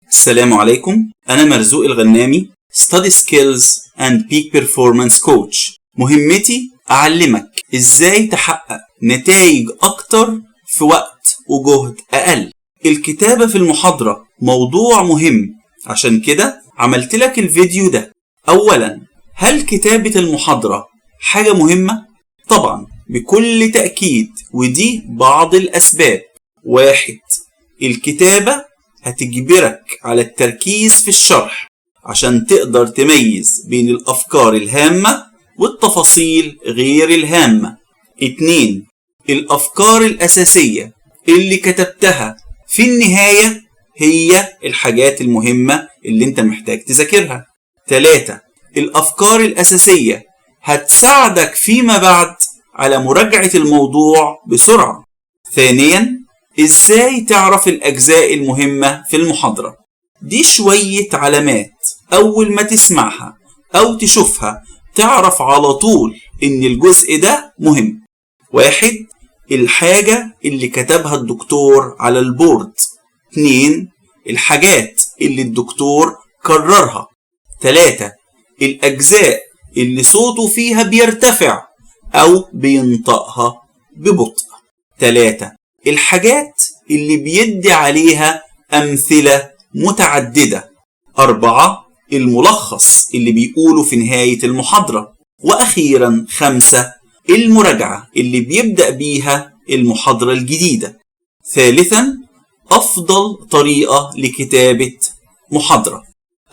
السلام عليكم. أنا مرزوق الغنامي Study Skills and Peak Performance Coach. مهمتي أعلمك إزاي تحقق نتائج أكتر في وقت وجهد أقل. الكتابة في المحاضرة موضوع مهم، عشان كده عملت لك الفيديو ده. أولا، هل كتابة المحاضرة حاجة مهمة؟ طبعا بكل تأكيد، ودي بعض الأسباب. 1. الكتابة هتجبرك على التركيز في الشرح عشان تقدر تميز بين الأفكار الهامة والتفاصيل غير الهامة. 2. الأفكار الأساسية اللي كتبتها في النهاية هي الحاجات المهمة اللي انت محتاج تذاكرها. 3. الأفكار الأساسية هتساعدك فيما بعد على مراجعة الموضوع بسرعة. ثانيا، ازاي تعرف الأجزاء المهمة في المحاضرة؟ دي شوية علامات أول ما تسمعها أو تشوفها تعرف على طول إن الجزء ده مهم. 1. الحاجة اللي كتبها الدكتور على البورد. 2. الحاجات اللي الدكتور كررها. 3. الأجزاء اللي صوته فيها بيرتفع أو بينطقها ببطء. 3. الحاجات اللي بيدي عليها أمثلة متعددة. 4. الملخص اللي بيقوله في نهاية المحاضرة. وأخيرا 5. المراجعة اللي بيبدأ بيها المحاضرة الجديدة. ثالثا، أفضل طريقة لكتابة محاضرة.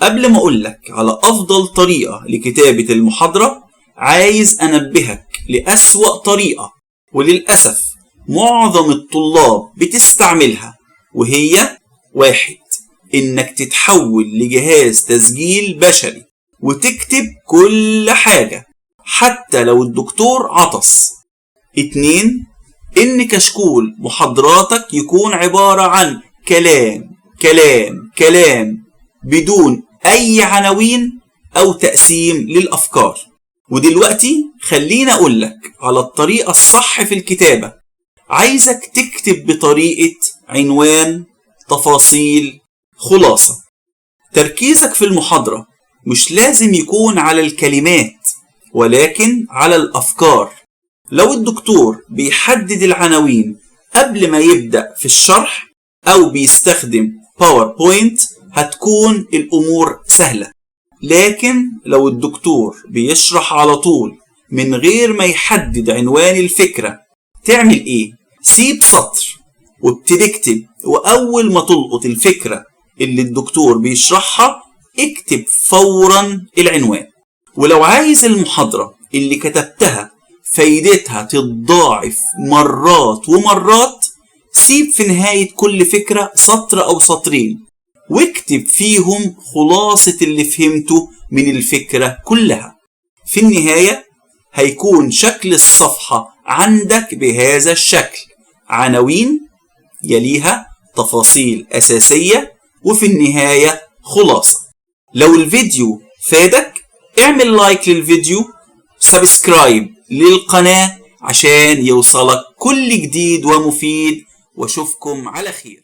قبل ما أقولك على أفضل طريقة لكتابة المحاضرة، عايز أنبهك لأسوأ طريقة، وللأسف معظم الطلاب بتستعملها، وهي 1. إنك تتحول لجهاز تسجيل بشري وتكتب كل حاجة حتى لو الدكتور عطس. 2. إن كشكول محاضراتك يكون عبارة عن كلام كلام كلام بدون أي عناوين أو تقسيم للأفكار. ودلوقتي خلينا أقولك على الطريقة الصح في الكتابة. عايزك تكتب بطريقة عنوان، تفاصيل، خلاصة. تركيزك في المحاضرة مش لازم يكون على الكلمات، ولكن على الأفكار. لو الدكتور بيحدد العناوين قبل ما يبدأ في الشرح أو بيستخدم باوربوينت هتكون الأمور سهلة. لكن لو الدكتور بيشرح على طول من غير ما يحدد عنوان الفكرة، تعمل إيه؟ سيب سطر وابتدي اكتب، وأول ما تلقط الفكرة اللي الدكتور بيشرحها اكتب فورا العنوان. ولو عايز المحاضرة اللي كتبتها فايدتها تتضاعف مرات ومرات، سيب في نهاية كل فكرة سطر أو سطرين واكتب فيهم خلاصة اللي فهمته من الفكرة كلها. في النهاية هيكون شكل الصفحة عندك بهذا الشكل: عناوين، يليها تفاصيل أساسية، وفي النهاية خلاصة. لو الفيديو فادك اعمل لايك للفيديو، سبسكرايب للقناة عشان يوصلك كل جديد ومفيد، واشوفكم على خير.